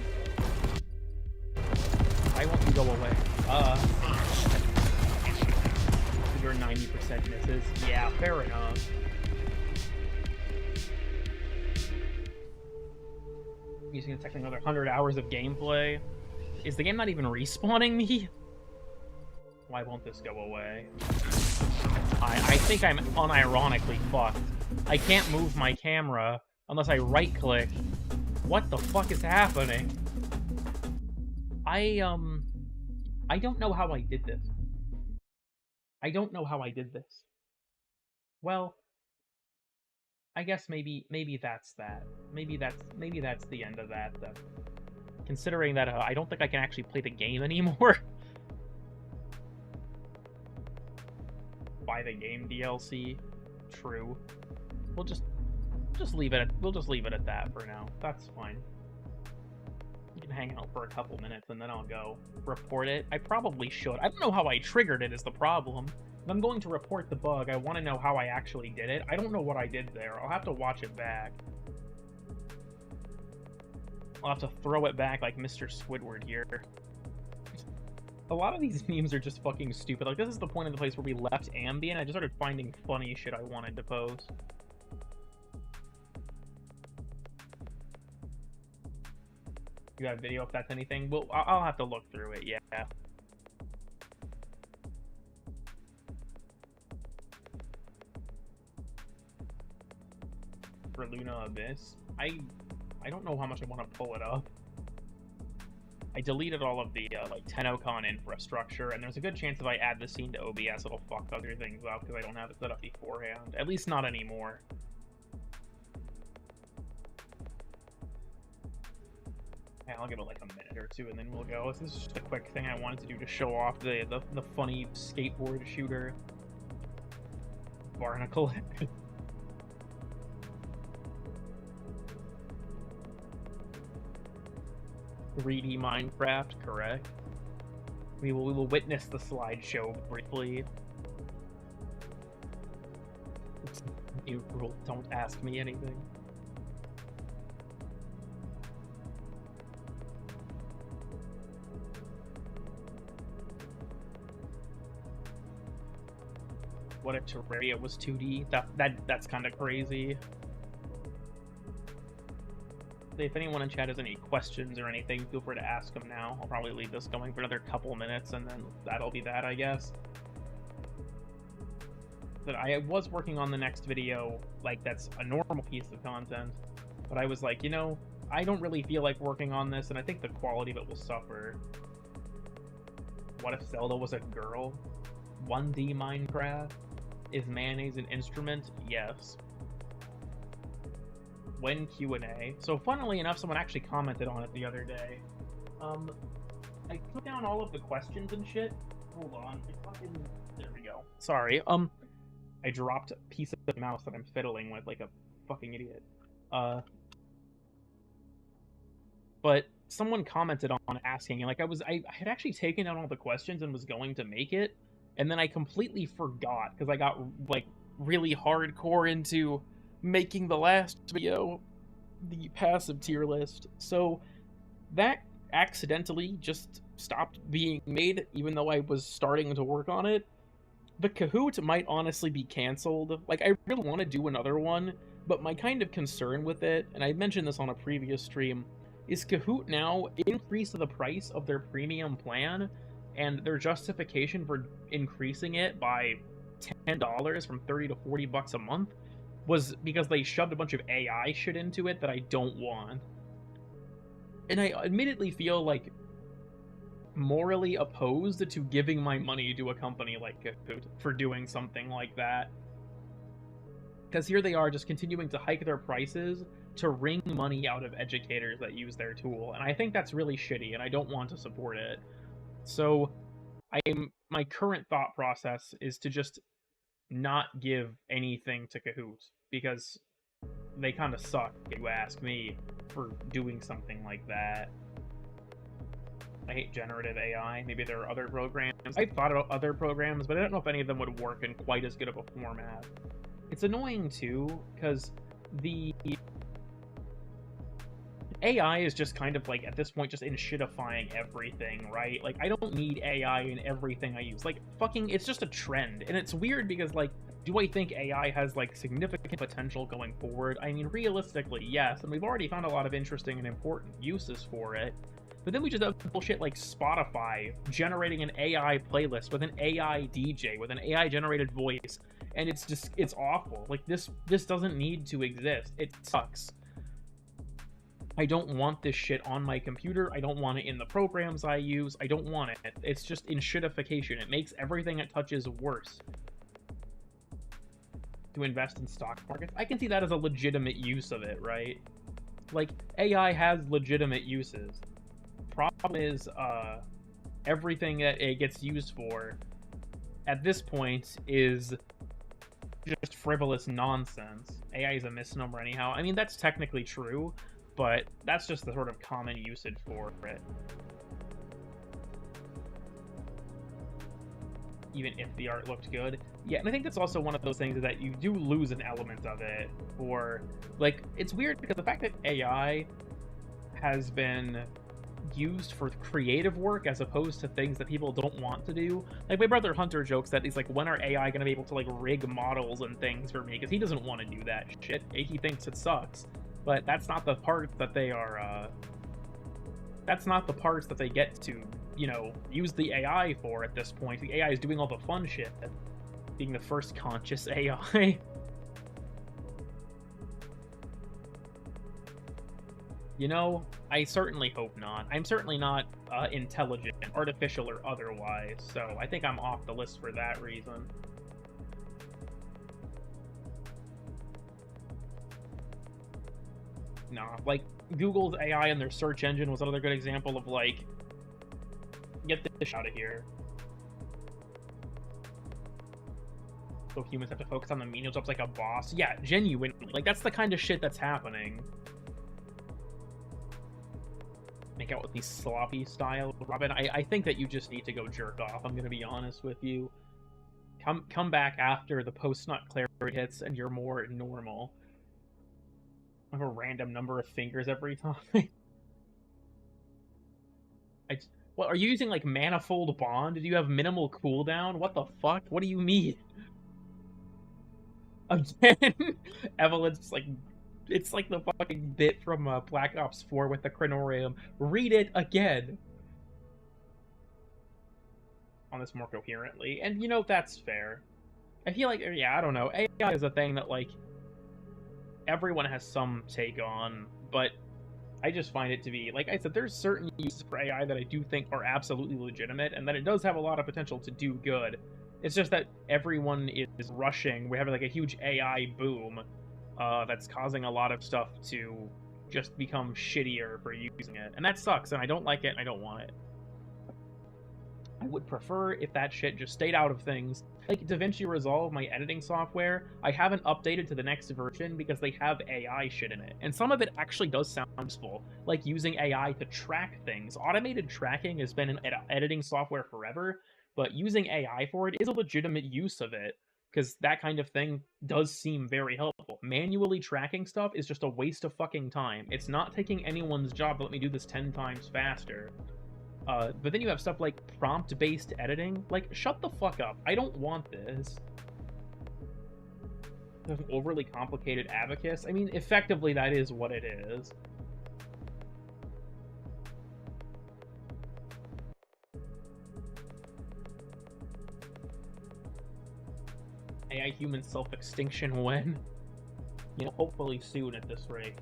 Why won't you go away? Your 90% misses. Yeah, fair enough. Using a technically another 100 hours of gameplay. Is the game not even respawning me? Why won't this go away? I think I'm unironically fucked. I can't move my camera unless I right-click. What the fuck is happening? I don't know how I did this. I don't know how I did this. Well, I guess maybe that's that. Maybe that's the end of that, though. Considering that I don't think I can actually play the game anymore. Buy the game DLC. True. We'll just leave it at that for now. That's fine. You can hang out for a couple minutes and then I'll go report it. I probably should. I don't know how I triggered it is the problem. If I'm going to report the bug, I want to know how I actually did it. I don't know what I did there. I'll have to watch it back. I'll have to throw it back like Mr. Squidward here. A lot of these memes are just fucking stupid. Like, this is the point of the place where we left Ambient. I just started finding funny shit I wanted to post. You got a video if that's anything? Well, I'll have to look through it, yeah. For Luna Abyss? I don't know how much I want to pull it up. I deleted all of the like TennoCon infrastructure, and there's a good chance if I add the scene to OBS, it'll fuck other things up because I don't have it set up beforehand. At least not anymore. Yeah, I'll give it like a minute or two, and then we'll go. This is just a quick thing I wanted to do to show off the funny skateboard shooter Barnacle. 3D Minecraft, correct? We will witness the slideshow briefly. It's new rule, don't ask me anything. What if Terraria was 2D? That's kind of crazy. If anyone in chat has any questions or anything, feel free to ask them now. I'll probably leave this going for another couple minutes, and then that'll be that, I guess. But I was working on the next video, like, that's a normal piece of content. But I was like, you know, I don't really feel like working on this, and I think the quality of it will suffer. What if Zelda was a girl? 1D Minecraft? Is mayonnaise an instrument? Yes. When Q&A. So funnily enough, someone actually commented on it the other day. I put down all of the questions and shit. Hold on. There we go. Sorry. I dropped a piece of the mouse that I'm fiddling with like a fucking idiot. But someone commented on asking, and like I had actually taken down all the questions and was going to make it, and then I completely forgot because I got like really hardcore into making the last video, the passive tier list, so that accidentally just stopped being made, even though I was starting to work on it. The Kahoot might honestly be cancelled. Like, I really want to do another one, but my kind of concern with it, and I mentioned this on a previous stream, is Kahoot now increased the price of their premium plan, and their justification for increasing it by $10 from 30 to 40 bucks a month was because they shoved a bunch of AI shit into it that I don't want. And I admittedly feel like morally opposed to giving my money to a company like Kahoot for doing something like that. Because here they are just continuing to hike their prices to wring money out of educators that use their tool. And I think that's really shitty, and I don't want to support it. So my current thought process is to just not give anything to Kahoot, because they kind of suck, if you ask me, for doing something like that. I hate generative AI. Maybe there are other programs. I've thought about other programs, but I don't know if any of them would work in quite as good of a format. It's annoying, too, because the AI is just kind of, like, at this point, just in-shitifying everything, right? Like, I don't need AI in everything I use. Like, fucking, it's just a trend. And it's weird because, like, do I think AI has, like, significant potential going forward? I mean, realistically, yes, and we've already found a lot of interesting and important uses for it. But then we just have bullshit like Spotify generating an AI playlist with an AI DJ, with an AI-generated voice, and it's awful. Like, this doesn't need to exist. It sucks. I don't want this shit on my computer. I don't want it in the programs I use. I don't want it. It's just in-shitification. It makes everything it touches worse. To invest in stock markets, I can see that as a legitimate use of it, right? Like, AI has legitimate uses. Problem is, everything that it gets used for at this point is just frivolous nonsense. AI is a misnomer anyhow. I mean, that's technically true, but that's just the sort of common usage for it. Even if the art looked good. Yeah, and I think that's also one of those things that you do lose an element of it. Or, like, it's weird because the fact that AI has been used for creative work as opposed to things that people don't want to do. Like, my brother Hunter jokes that he's like, when are AI gonna be able to, like, rig models and things for me? Because he doesn't want to do that shit. He thinks it sucks. But that's not the part that they are, that's not the parts that they get to, you know, use the AI for at this point. The AI is doing all the fun shit. Being the first conscious AI. You know, I certainly hope not. I'm certainly not intelligent, artificial or otherwise, so I think I'm off the list for that reason. Nah, like, Google's AI and their search engine was another good example of, like, get this out of here. So humans have to focus on the menial jobs like a boss. Yeah, genuinely. Like, that's the kind of shit that's happening. Make out with these sloppy style, Robin. I think that you just need to go jerk off. I'm gonna be honest with you. Come back after the post-nut clarity hits and you're more normal. I have a random number of fingers every time. What, are you using, like, manifold bond? Do you have minimal cooldown? What the fuck? What do you mean? Again? Evelyn's like, it's like the fucking bit from Black Ops 4 with the Crenorium. Read it again! On this more coherently. And, you know, that's fair. I feel like, yeah, I don't know. AI is a thing that, like, everyone has some take on, but I just find it to be, like I said, there's certain uses for AI that I do think are absolutely legitimate, and that it does have a lot of potential to do good. It's just that everyone is rushing. We're having, like, a huge AI boom that's causing a lot of stuff to just become shittier for using it. And that sucks, and I don't like it, and I don't want it. I would prefer if that shit just stayed out of things. Like DaVinci Resolve, my editing software, I haven't updated to the next version because they have AI shit in it. And some of it actually does sound useful, like using AI to track things. Automated tracking has been an editing software forever, but using AI for it is a legitimate use of it, because that kind of thing does seem very helpful. Manually tracking stuff is just a waste of fucking time. It's not taking anyone's job to let me do this 10 times faster. But then you have stuff like prompt-based editing. Like, shut the fuck up. I don't want this. There's an overly complicated abacus. I mean, effectively, that is what it is. AI human self-extinction when? You know, hopefully soon at this rate.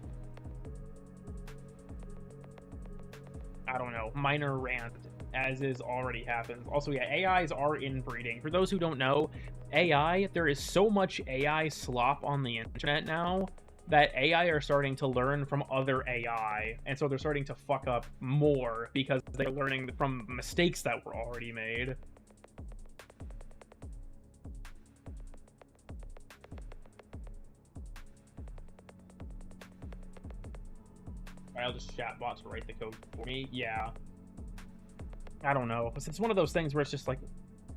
I don't know. Minor rant, as is already happens. Also, yeah, AIs are inbreeding. For those who don't know, AI, there is so much AI slop on the internet now that AI are starting to learn from other AI, and so they're starting to fuck up more because they're learning from mistakes that were already made. I'll just chatbot to write the code for me. Yeah. I don't know. It's one of those things where it's just like,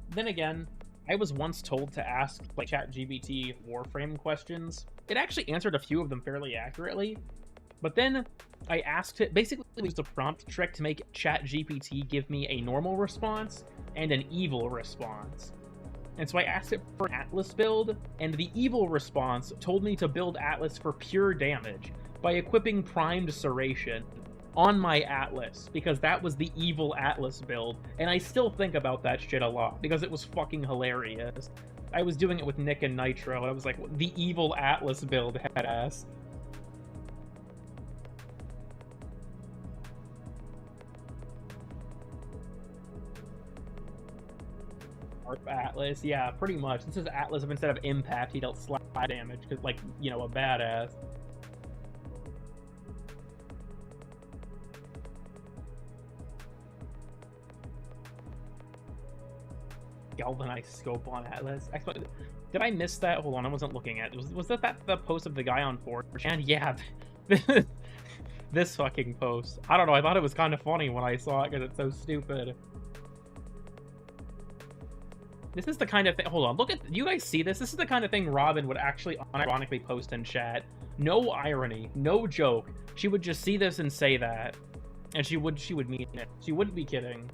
then again, I was once told to ask like ChatGPT Warframe questions. It actually answered a few of them fairly accurately, but then I asked it, basically it was a prompt trick to make ChatGPT give me a normal response and an evil response. And so I asked it for an Atlas build, and the evil response told me to build Atlas for pure damage by equipping primed Serration on my Atlas, because that was the evil Atlas build, and I still think about that shit a lot, because it was fucking hilarious. I was doing it with Nick and Nitro, and I was like, the evil Atlas build, headass. Atlas, yeah, pretty much. This is Atlas if instead of impact, he dealt slap damage, because, like, you know, a badass. Galvanized scope on Atlas. Did I miss that? Hold on, I wasn't looking at it. Was that the post of the guy on 4chan? Yeah, this fucking post. I don't know, I thought it was kind of funny when I saw it because it's so stupid. This is the kind of thing. Hold on, look at. You guys see this? This is the kind of thing Robin would actually unironically post in chat. No irony, no joke. She would just see this and say that, and she would mean it. She wouldn't be kidding.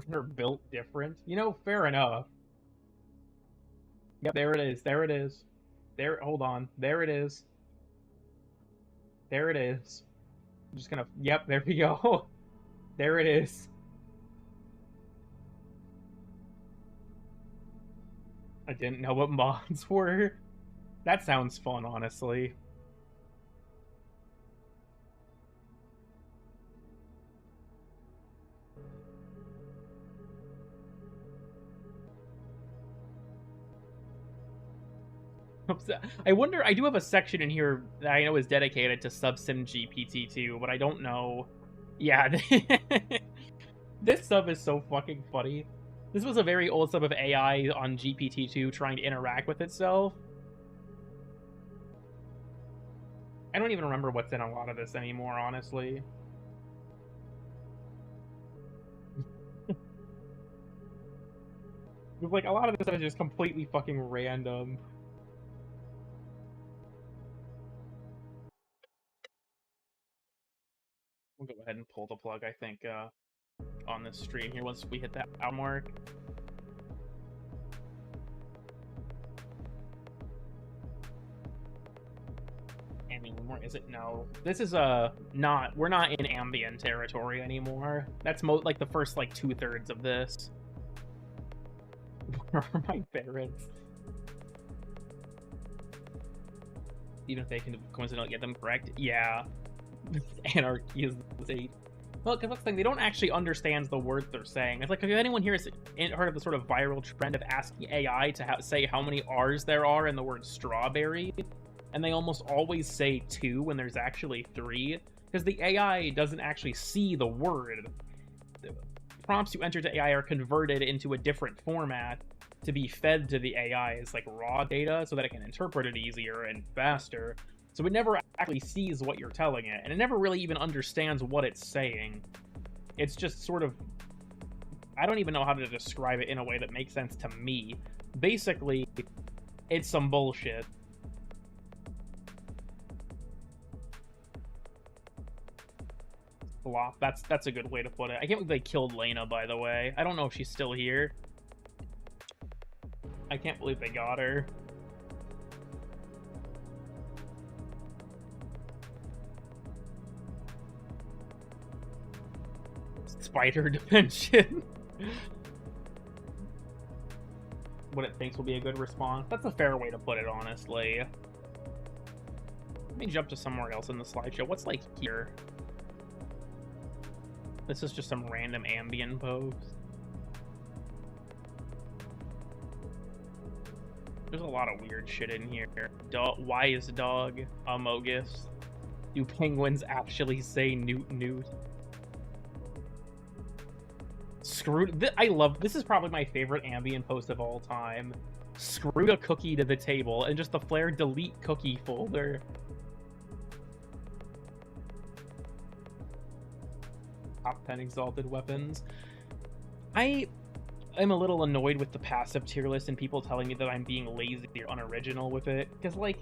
They're built different. You know, fair enough. Yep, there it is. There it is. There. Hold on. There it is. There it is. I'm just gonna. Yep, there we go. There it is. I didn't know what mods were. That sounds fun, honestly. I wonder, I do have a section in here that I know is dedicated to Subsim GPT-2, but I don't know. Yeah, this sub is so fucking funny. This was a very old sub of AI on GPT-2 trying to interact with itself. I don't even remember what's in a lot of this anymore, honestly. Like, a lot of this is just completely fucking random. We'll go ahead and pull the plug, I think, on this stream here once we hit that hour mark. Anymore, is it? No. This is not. We're not in ambient territory anymore. That's like the first like 2/3 of this. Where are my parents? Even if they can coincidentally get them correct, yeah. Anarchy is the state. Well, because that's the thing, they don't actually understand the words they're saying. It's like, if anyone here has heard of the sort of viral trend of asking AI to say how many R's there are in the word strawberry, and they almost always say 2 when there's actually 3, because the AI doesn't actually see the word. The prompts you enter to AI are converted into a different format to be fed to the AI as like raw data so that it can interpret it easier and faster. So it never actually sees what you're telling it, and it never really even understands what it's saying. It's just sort of... I don't even know how to describe it in a way that makes sense to me. Basically, it's some bullshit. Flop. That's a good way to put it. I can't believe they killed Lena, by the way. I don't know if she's still here. I can't believe they got her. Spider dimension. What it thinks will be a good response. That's a fair way to put it, honestly. Let me jump to somewhere else in the slideshow. What's like here? This is just some random ambient post. There's a lot of weird shit in here. Why is dog Amogus? Do penguins actually say newt newt? Screwed. I love. This is probably my favorite ambient post of all time. Screwed a cookie to the table and just the flare delete cookie folder. Top 10 exalted weapons. I'm a little annoyed with the passive tier list and people telling me that I'm being lazy or unoriginal with it. Because, like,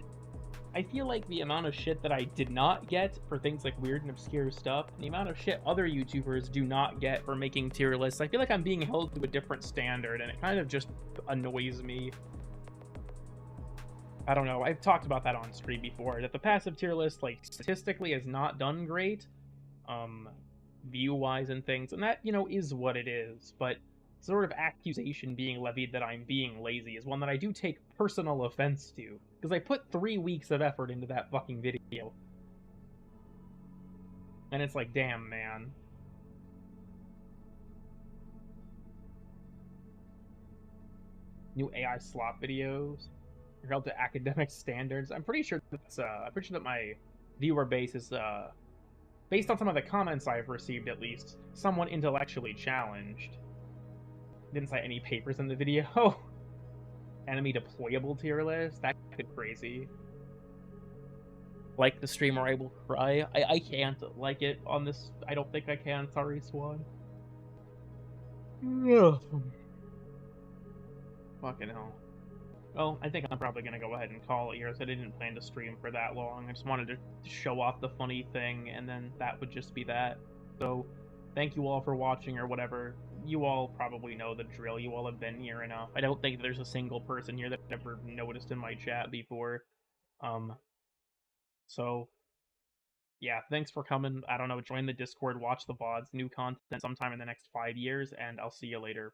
I feel like the amount of shit that I did not get for things like weird and obscure stuff, and the amount of shit other YouTubers do not get for making tier lists, I feel like I'm being held to a different standard, and it kind of just annoys me. I don't know, I've talked about that on stream before, that the passive tier list, like, statistically has not done great, view-wise and things, and that, you know, is what it is, but sort of accusation being levied that I'm being lazy is one that I do take personal offense to, because I put 3 weeks of effort into that fucking video. And it's like, damn, man. New AI slot videos are held to academic standards. I'm pretty sure that my viewer base is based on some of the comments I've received at least, somewhat intellectually challenged. Didn't cite any papers in the video. Enemy deployable tier list? That could be crazy. Like the stream or I will cry. I can't like it on this. I don't think I can. Sorry, Swan. Fucking hell. Well, I think I'm probably gonna go ahead and call it here, as I didn't plan to stream for that long. I just wanted to show off the funny thing, and then that would just be that. So, thank you all for watching, or whatever. You all probably know the drill. You all have been here enough. I don't think there's a single person here that ever noticed in my chat before. So, yeah, thanks for coming. I don't know, join the Discord, watch the VODs, new content sometime in the next 5 years, and I'll see you later.